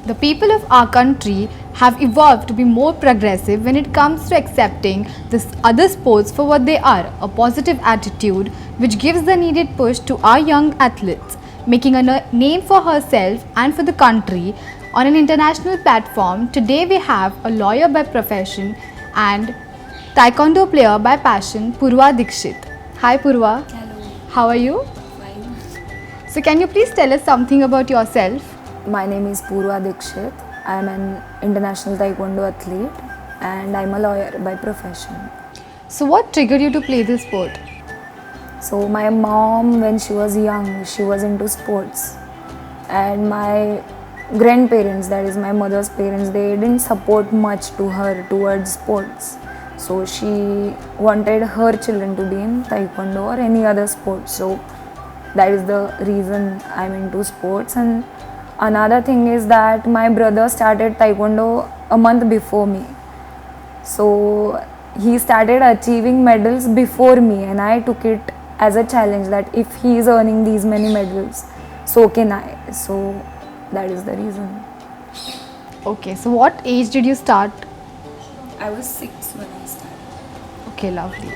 The people of our country have evolved to be more progressive when it comes to accepting this other sports for what they are, a positive attitude which gives the needed push to our young athletes, making a name for herself and for the country on an international platform. Today we have a lawyer by profession and taekwondo player by passion, Purva Dikshit. Hi Purva. Hello, How are you? fine. So can you please tell us something about yourself? My name is Purva Dikshit. I am an international taekwondo athlete and I'm a lawyer by profession. So what triggered you to play this sport? So my mom, when she was young, she was into sports, and my grandparents, that is my mother's parents, they didn't support much to her towards sports. So she wanted her children to be in taekwondo or any other sport. So that is the reason I'm into sports. And another thing is that my brother started taekwondo a month before me. So he started achieving medals before me, and I took it as a challenge that if he is earning these many medals, so can I. So that is the reason. Okay, so what age did you start? I was 6 when I started. Okay, lovely.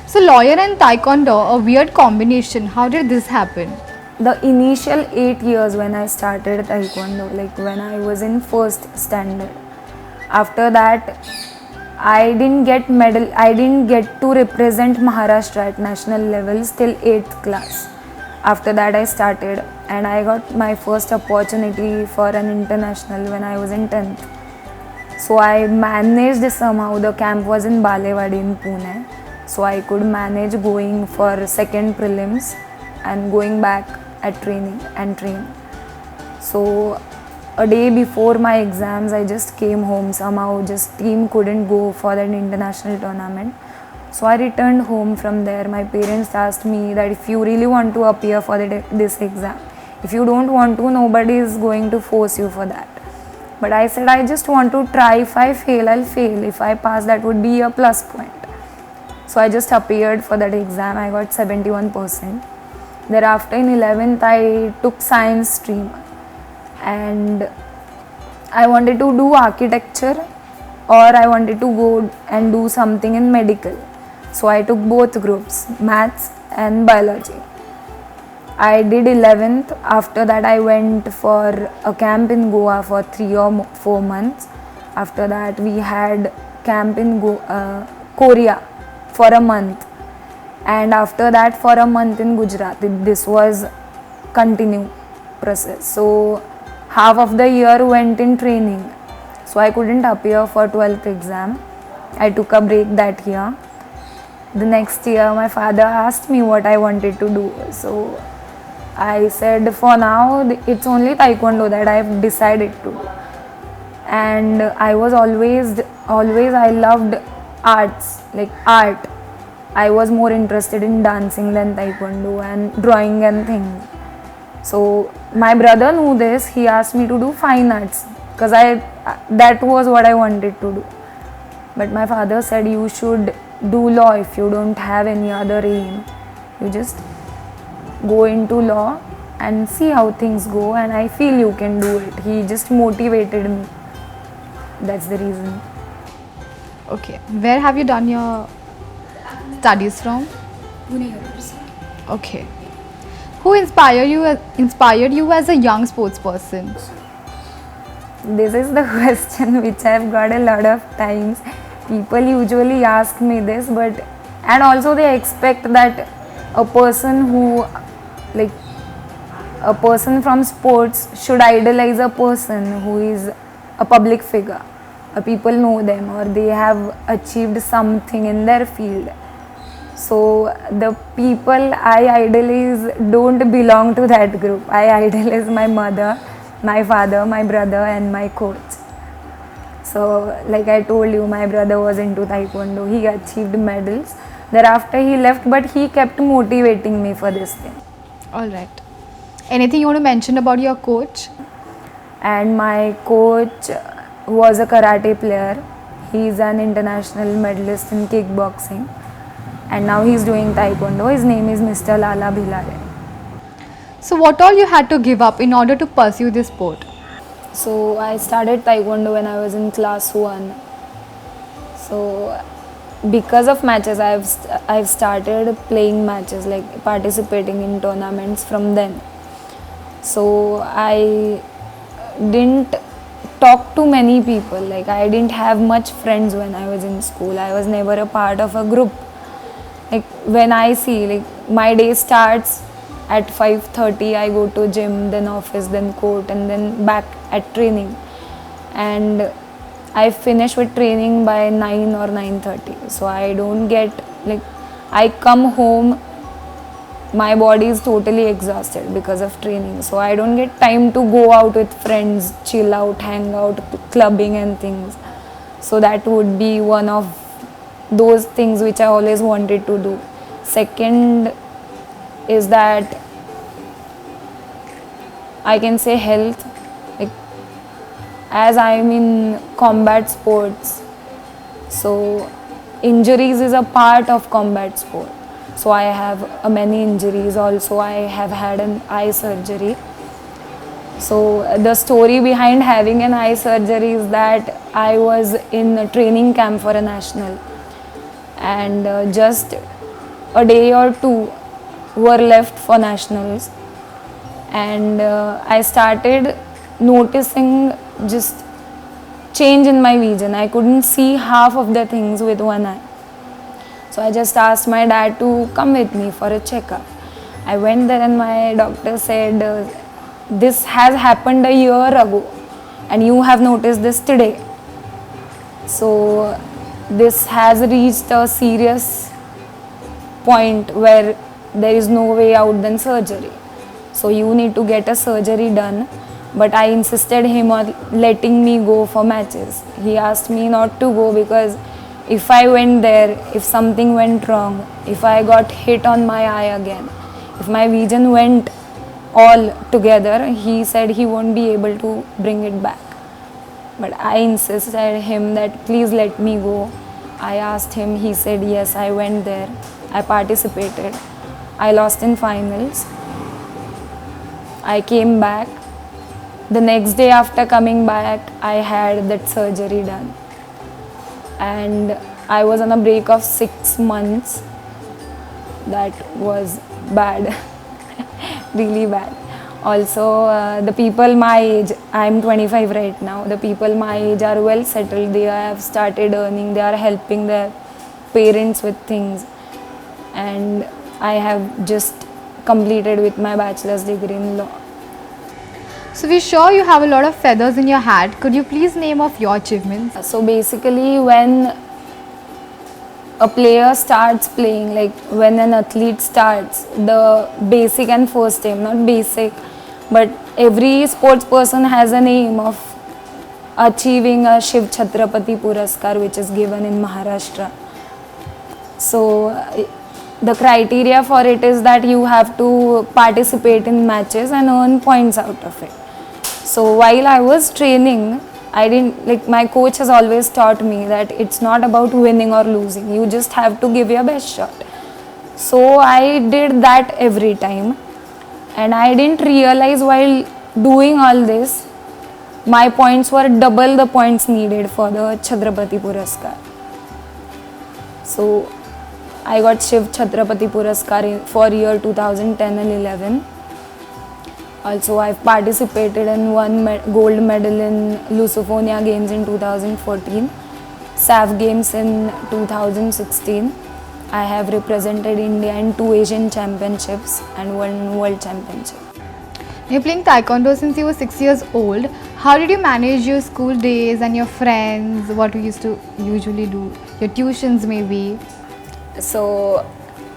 So lawyer and taekwondo, a weird combination. How did this happen? The initial 8 years when I started taekwondo, like when I was in first standard, after that I didn't get medal. I didn't get to represent Maharashtra at national levels till 8th class. After that I started and I got my first opportunity for an international when I was in 10th. So I managed somehow. The camp was in Balewadi in Pune. So I could manage going for second prelims and going back at training and train. So a day before my exams, I just came home. Somehow just team couldn't go for that international tournament. So I returned home from there. My parents asked me that if you really want to appear for this exam, if you don't want to, nobody is going to force you for that. But I said I just want to try. If I fail, I'll fail. If I pass, that would be a plus point. So I just appeared for that exam. I got 71%. Thereafter in 11th, I took science stream and I wanted to do architecture or I wanted to go and do something in medical. So I took both groups, maths and biology. I did 11th. After that I went for a camp in Goa for 3 or 4 months. After that we had camp in Korea for a month, and after that for a month in Gujarat. This was continue process. So half of the year went in training. So I couldn't appear for 12th exam. I took a break that year. The next year my father asked me what I wanted to do. So I said for now it's only taekwondo that I've decided to do. And I was always I loved arts, like art. I was more interested in dancing than taekwondo and drawing and things. So my brother knew this. He asked me to do fine arts because that was what I wanted to do. But my father said you should do law if you don't have any other aim. You just go into law and see how things go, and I feel you can do it. He just motivated me. That's the reason. Okay, where have you done your studies from? Pune University. Okay. Who inspired you as a young sports person? This is the question which I've got a lot of times. People usually ask me this, but and also they expect that a person from sports should idolize a person who is a public figure, or people know them or they have achieved something in their field. So the people I idolize don't belong to that group. I idolize my mother, my father, my brother and my coach. So like I told you, my brother was into taekwondo. He achieved medals. Thereafter he left, but he kept motivating me for this thing. Alright. Anything you want to mention about your coach? And my coach was a karate player. He is an international medalist in kickboxing. And now he is doing taekwondo. His name is Mr. Lala Bhilare. So what all you had to give up in order to pursue this sport? So I started Taekwondo when I was in class 1. So because of matches, I've started playing matches, like participating in tournaments from then. So I didn't talk to many people, like I didn't have much friends when I was in school. I was never a part of a group. Like when I see, like my day starts at 5:30, I go to gym, then office, then court, and then back at training, and I finish with training by 9 or 9:30. So I don't get, like, I come home, my body is totally exhausted because of training, so I don't get time to go out with friends, chill out, hang out, clubbing and things. So that would be one of those things which I always wanted to do. Second is that I can say health, like as I'm in combat sports, so injuries is a part of combat sport. So I have many injuries. Also I have had an eye surgery. So the story behind having an eye surgery is that I was in a training camp for a national, and just a day or two were left for nationals, and I started noticing just change in my vision. I couldn't see half of the things with one eye. So I just asked my dad to come with me for a checkup. I went there and my doctor said, this has happened a year ago and you have noticed this today. So this has reached a serious point where there is no way out than surgery. So you need to get a surgery done. But I insisted him on letting me go for matches. He asked me not to go because if I went there, if something went wrong, if I got hit on my eye again, if my vision went all together, he said he won't be able to bring it back. But I insisted him that please let me go. I asked him, he said yes. I went there, I participated, I lost in finals. I came back. The next day after coming back, I had that surgery done. And I was on a break of 6 months. That was bad, really bad. Also, the people my age, I'm 25 right now, the people my age are well settled. They have started earning, they are helping their parents with things. And I have just completed with my bachelor's degree in law. So we're sure you have a lot of feathers in your hat. Could you please name off your achievements? So basically, when a player starts playing, like when an athlete starts, the basic and first aim, not basic, but every sports person has an aim of achieving a Shiv Chhatrapati Puraskar, which is given in Maharashtra. So the criteria for it is that you have to participate in matches and earn points out of it. So while I was training, I didn't, like, my coach has always taught me that it's not about winning or losing, you just have to give your best shot. So I did that every time, and I didn't realize while doing all this, my points were double the points needed for the Chhatrapati Puraskar. So I got Shiv Chhatrapati Puraskar for year 2010 and 11. Also, I've participated and won gold medal in Lusophonia Games in 2014, SAF Games in 2016. I have represented India in 2 Asian Championships and 1 World Championship. You're playing Taekwondo since you were 6 years old. How did you manage your school days and your friends? What you used to usually do? Your tuitions maybe? So,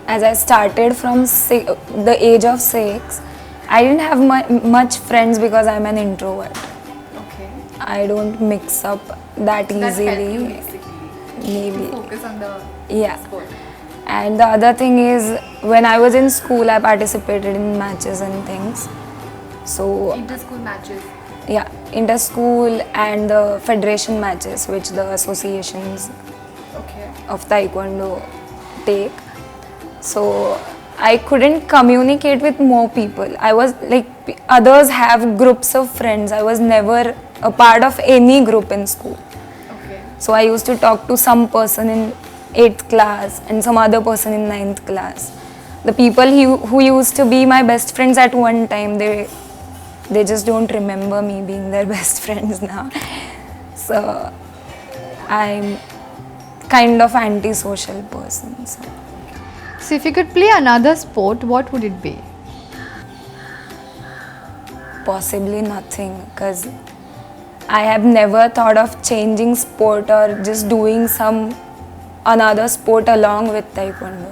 as I started from the age of 6, I didn't have much friends because I'm an introvert. Okay. I don't mix up that easily. Maybe. Focus on the sport. And the other thing is, when I was in school, I participated in matches and things. So, Inter-school matches. yeah, inter-school and the federation matches, which the associations Okay. of Taekwondo take. So I couldn't communicate with more people. I was like, others have groups of friends. I was never a part of any group in school. Okay. So I used to talk to some person in 8th class and some other person in 9th class. The people who used to be my best friends at one time, they just don't remember me being their best friends now. So I'm kind of antisocial person. So if you could play another sport, what would it be? Possibly nothing, because I have never thought of changing sport or just doing some another sport along with taekwondo.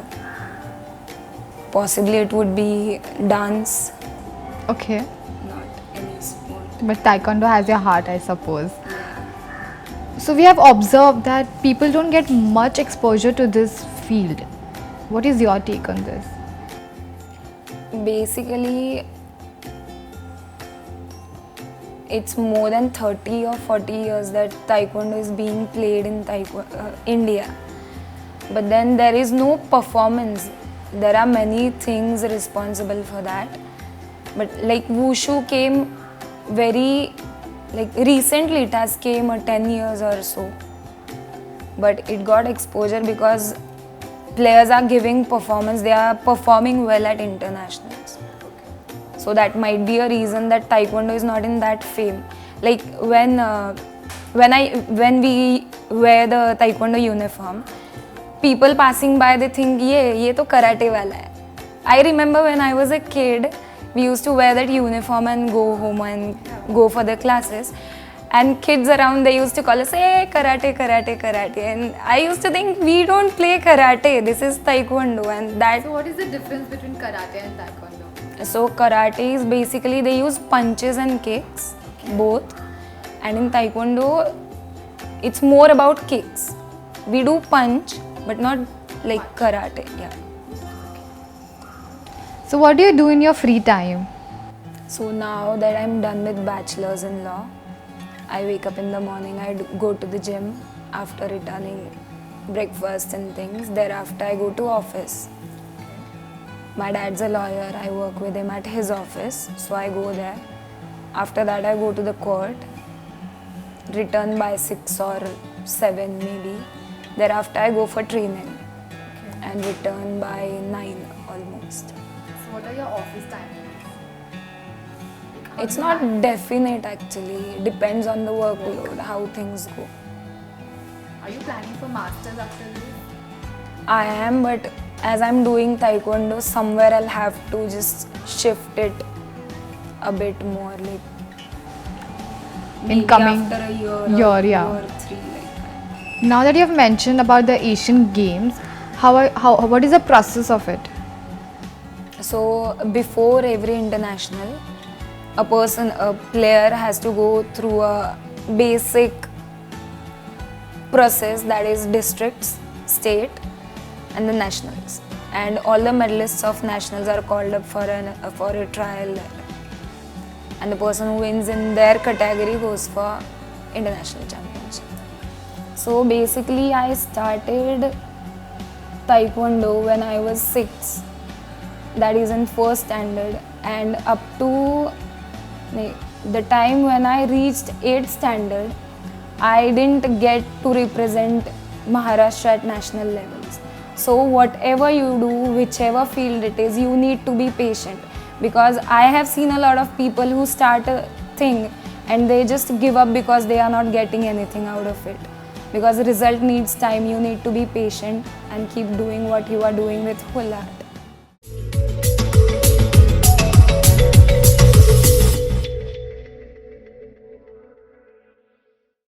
Possibly it would be dance, Okay. not any sport. But taekwondo has your heart, I suppose. So we have observed that people don't get much exposure to this field. What is your take on this? Basically, it's more than 30 or 40 years that taekwondo is being played in India. But then there is no performance. There are many things responsible for that. But like wushu came very, like recently it has came 10 years or so. But it got exposure because players are giving performance, they are performing well at internationals. So that might be a reason that taekwondo is not in that fame. Like when we wear the taekwondo uniform, people passing by, they think ye to karate wala hai. I remember when I was a kid, we used to wear that uniform and go home and go for the classes. And kids around, they used to call us, hey, karate, karate, karate. And I used to think, we don't play karate, this is taekwondo. And that. So what is the difference between karate and taekwondo? So karate is basically, they use punches and kicks, both. And in taekwondo, it's more about kicks. We do punch, but not like karate, yeah. So what do you do in your free time? So now that I'm done with bachelor's in law, I wake up in the morning, I go to the gym after returning breakfast and things. Thereafter I go to office. My dad's a lawyer, I work with him at his office, so I go there. After that I go to the court, return by 6 or 7 maybe. Thereafter I go for training and return by 9 almost. So what are your office timings? It's not definite actually, it depends on the workload, how things go. Are you planning for masters after this? I am, but as I'm doing taekwondo, somewhere I'll have to just shift it a bit more, like maybe coming after a year year, yeah. or 2 or 3 like that. Now that you have mentioned about the Asian Games, what is the process of it? So before every international, a player has to go through a basic process, that is districts, state and the nationals. And all the medalists of nationals are called up for a trial. And the person who wins in their category goes for international championship. So basically I started taekwondo when I was 6. That is in 1st standard, and up to the time when I reached 8th standard, I didn't get to represent Maharashtra at national levels. So whatever you do, whichever field it is, you need to be patient, because I have seen a lot of people who start a thing and they just give up because they are not getting anything out of it. Because the result needs time, you need to be patient and keep doing what you are doing with full heart.